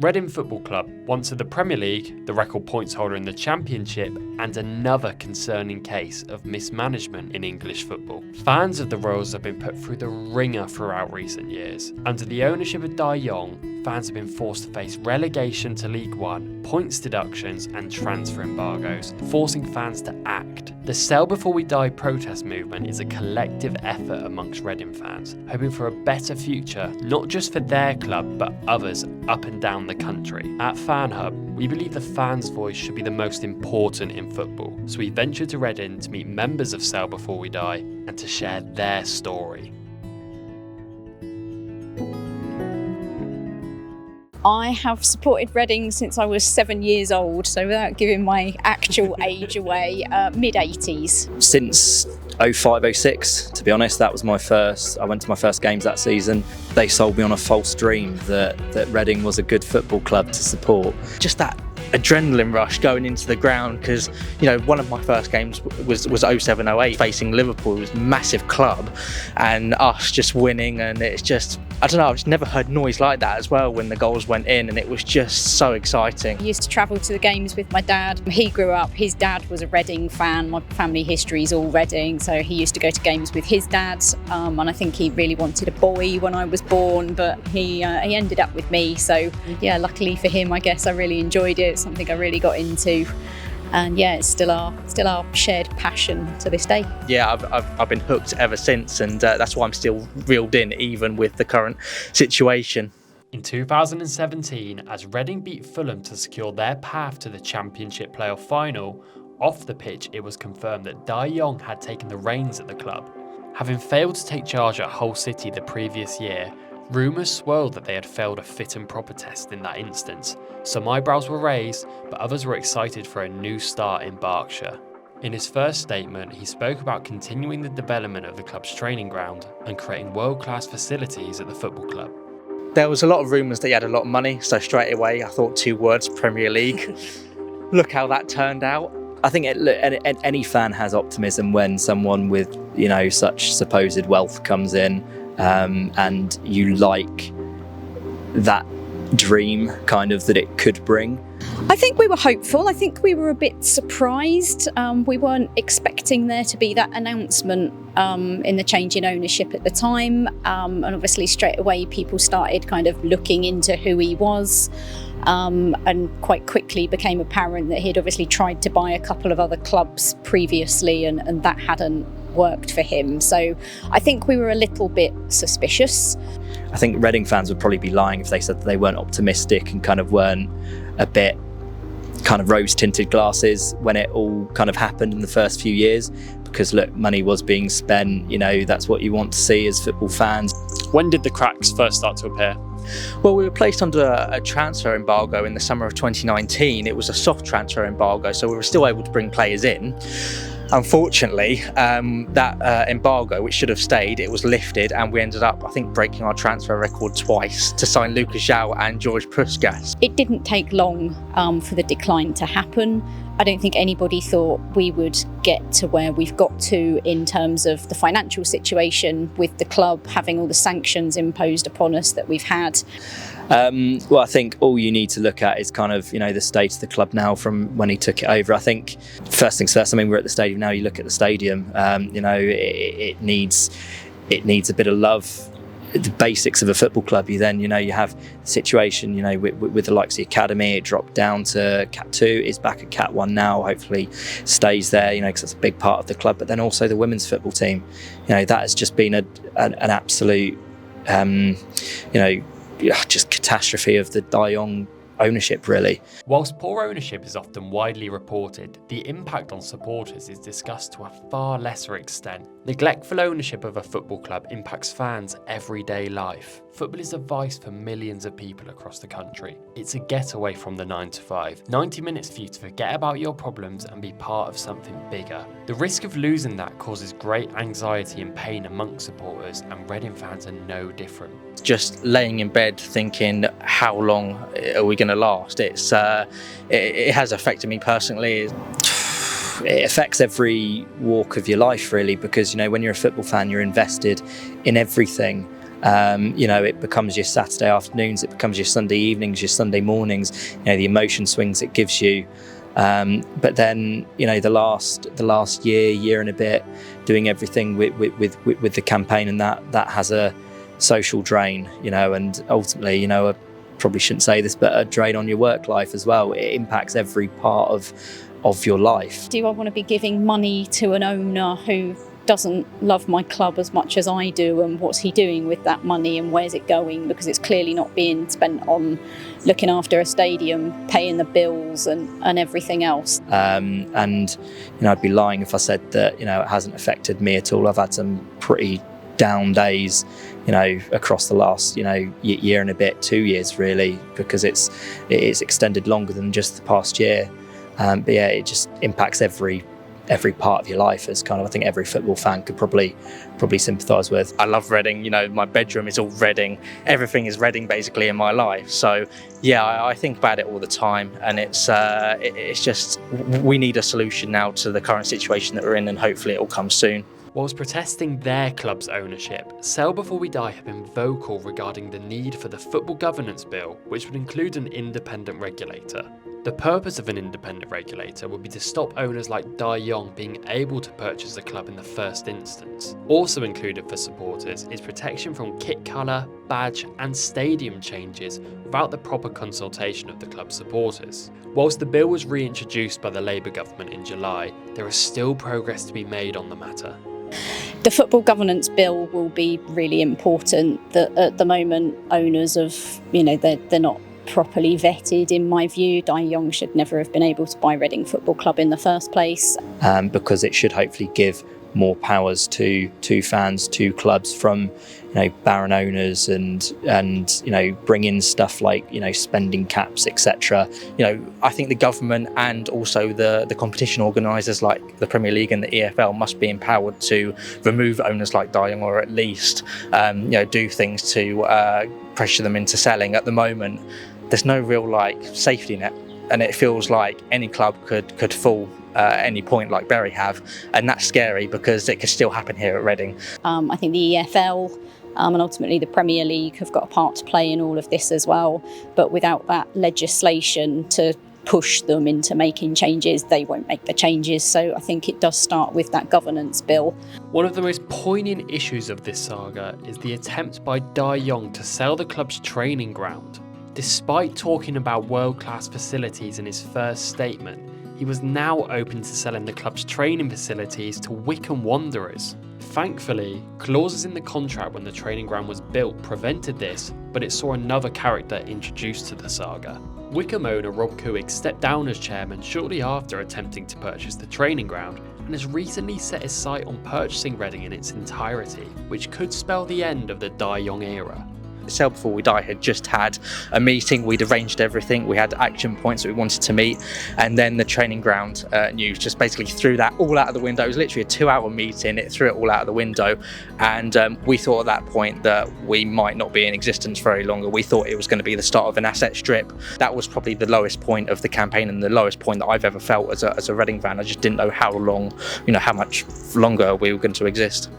Reading Football Club, once in the Premier League, the record points holder in the Championship, and another concerning case of mismanagement in English football. Fans of the Royals have been put through the ringer throughout recent years. Under the ownership of Dai Yongge, fans have been forced to face relegation to League One, points deductions and transfer embargoes, forcing fans to act. The Sell Before We Dai protest movement is a collective effort amongst Reading fans, hoping for a better future, not just for their club, but others up and down the country. At FanHub, we believe the fans' voice should be the most important in football, so we ventured to Reading to meet members of Sell Before We Dai and to share their story. I have supported Reading since I was 7 years old, so without giving my actual age away, mid-80s. Since 05-06, to be honest, that was my first. I went to my first games that season. They sold me on a false dream that Reading was a good football club to support. Just that adrenaline rush going into the ground, because one of my first games was 07-08 facing Liverpool. It was a massive club and us just winning, and it's just, I don't know, I've just never heard noise like that as well when the goals went in, and it was just so exciting. I used to travel to the games with my dad. He grew up, his dad was a Reading fan. My family history is all Reading, so he used to go to games with his dad, and I think he really wanted a boy when I was born, but he ended up with me, so yeah, luckily for him, I guess I really enjoyed it. It's something I really got into, and yeah, it's still our shared passion to this day. Yeah, I've been hooked ever since, and that's why I'm still reeled in even with the current situation. In 2017, as Reading beat Fulham to secure their path to the Championship playoff final, off the pitch it was confirmed that Dai Yongge had taken the reins at the club. Having failed to take charge at Hull City the previous year, rumours swirled that they had failed a fit and proper test in that instance. Some eyebrows were raised, but others were excited for a new start in Berkshire. In his first statement, he spoke about continuing the development of the club's training ground and creating world-class facilities at the football club. There was a lot of rumours that he had a lot of money, so straight away I thought 2 words: Premier League. Look how that turned out. I think any fan has optimism when someone with such supposed wealth comes in, and you like that dream kind of that it could bring. I think we were hopeful. I think we were a bit surprised. We weren't expecting there to be that announcement in the change in ownership at the time, and obviously straight away people started kind of looking into who he was, and quite quickly became apparent that he'd obviously tried to buy a couple of other clubs previously, and that hadn't worked for him. So I think we were a little bit suspicious. I think Reading fans would probably be lying if they said that they weren't optimistic and kind of weren't a bit kind of rose-tinted glasses when it all kind of happened in the first few years, because look, money was being spent, that's what you want to see as football fans. When did the cracks first start to appear? Well, we were placed under a transfer embargo in the summer of 2019. It was a soft transfer embargo, so we were still able to bring players in. Unfortunately, that embargo, which should have stayed, it was lifted, and we ended up, I think, breaking our transfer record twice to sign Lucas João and George Puskas. It didn't take long for the decline to happen. I don't think anybody thought we would get to where we've got to in terms of the financial situation with the club having all the sanctions imposed upon us that we've had. Well, I think all you need to look at is kind of, the state of the club now from when he took it over. I think first things first, we're at the stadium now. You look at the stadium, it needs a bit of love. The basics of a football club. You have the situation, with the likes of the academy. It dropped down to Cat 2, is back at Cat 1 now, hopefully stays there, because that's a big part of the club. But then also the women's football team, that has just been an absolute, just catastrophe of the Dai Yongge ownership, really. Whilst poor ownership is often widely reported, the impact on supporters is discussed to a far lesser extent. Neglectful ownership of a football club impacts fans' everyday life. Football is a vice for millions of people across the country. It's a getaway from the 9 to 5. 90 minutes for you to forget about your problems and be part of something bigger. The risk of losing that causes great anxiety and pain amongst supporters, and Reading fans are no different. Just laying in bed thinking, how long are we going to last? It has affected me personally. It affects every walk of your life, really, because when you're a football fan, you're invested in everything, It becomes your Saturday afternoons, it becomes your Sunday evenings, your Sunday mornings, the emotion swings it gives you. But then, the last year and a bit, doing everything with the campaign, and that has a social drain, and ultimately, I probably shouldn't say this, but a drain on your work life as well. It impacts every part of your life. Do I want to be giving money to an owner who doesn't love my club as much as I do, and what's he doing with that money and where's it going? Because it's clearly not being spent on looking after a stadium, paying the bills and everything else. I'd be lying if I said that it hasn't affected me at all. I've had some pretty down days across the last year and a bit, 2 years really, because it's extended longer than just the past year. But yeah, it just impacts every part of your life, as I think every football fan could probably sympathise with. I love Reading. My bedroom is all Reading. Everything is Reading basically in my life. So yeah, I think about it all the time, and it's just, we need a solution now to the current situation that we're in, and hopefully it will come soon. Whilst protesting their club's ownership, Sell Before We Dai have been vocal regarding the need for the Football Governance Bill, which would include an independent regulator. The purpose of an independent regulator would be to stop owners like Dai Yongge being able to purchase the club in the first instance. Also included for supporters is protection from kit colour, badge and stadium changes without the proper consultation of the club's supporters. Whilst the bill was reintroduced by the Labour government in July, there is still progress to be made on the matter. The Football Governance Bill will be really important. At the moment, owners they're not properly vetted, in my view. Dai Yongge should never have been able to buy Reading Football Club in the first place. Because it should hopefully give more powers to fans, to clubs, from barren owners, and bring in stuff like spending caps, etc. I think the government and also the competition organisers like the Premier League and the EFL must be empowered to remove owners like Dai Yongge, or at least do things to pressure them into selling. At the moment, there's no real safety net, and it feels like any club could fall at any point, like Bury have, and that's scary because it could still happen here at Reading. I think the EFL and ultimately the Premier League have got a part to play in all of this as well, but without that legislation to push them into making changes, they won't make the changes. So I think it does start with that governance bill. One of the most poignant issues of this saga is the attempt by Dai Yongge to sell the club's training ground. Despite talking about world-class facilities in his first statement, he was now open to selling the club's training facilities to Wycombe Wanderers. Thankfully, clauses in the contract when the training ground was built prevented this, but it saw another character introduced to the saga. Wycombe owner Rob Couhig stepped down as chairman shortly after attempting to purchase the training ground, and has recently set his sight on purchasing Reading in its entirety, which could spell the end of the Dai Yongge era. Sell Before We Dai had just had a meeting. We'd arranged everything. We had action points that we wanted to meet, and then the training ground news just basically threw that all out of the window. It was literally a 2-hour meeting. It threw it all out of the window, and we thought at that point that we might not be in existence very longer. We thought it was going to be the start of an asset strip. That was probably the lowest point of the campaign, and the lowest point that I've ever felt as a Reading fan. I just didn't know how long, how much longer we were going to exist.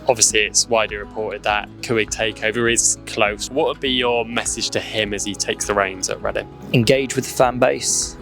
Obviously, it's widely reported that Couhig takeover is close. What would be your message to him as he takes the reins at Reading? Engage with the fan base.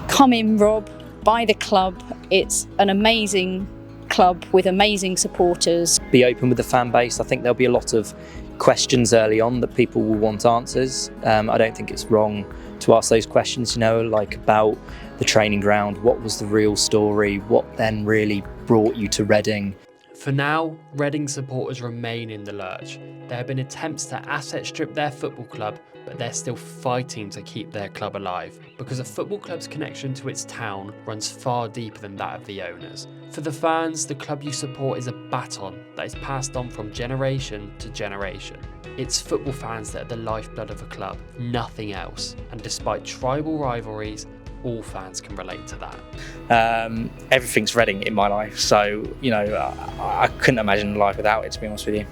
Come in, Rob. Buy the club. It's an amazing club with amazing supporters. Be open with the fan base. I think there'll be a lot of questions early on that people will want answers. I don't think it's wrong to ask those questions, like about the training ground. What was the real story? What then really brought you to Reading? For now, Reading supporters remain in the lurch. There have been attempts to asset strip their football club, but they're still fighting to keep their club alive, because a football club's connection to its town runs far deeper than that of the owners. For the fans, the club you support is a baton that is passed on from generation to generation. It's football fans that are the lifeblood of a club, nothing else, and despite tribal rivalries, all fans can relate to that. Everything's Reading in my life, so I couldn't imagine life without it, to be honest with you.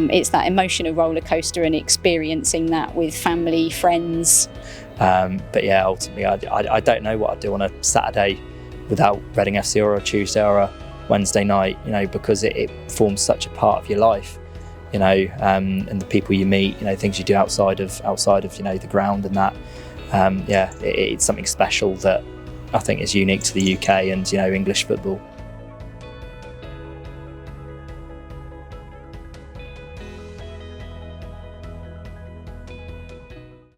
It's that emotional roller coaster and experiencing that with family, friends. But yeah, ultimately, I don't know what I'd do on a Saturday without Reading FC, or a Tuesday or a Wednesday night, because it forms such a part of your life. you know, and the people you meet, you know, things you do outside of you know, the ground, and that it's something special that I think is unique to the UK and, you know, English football.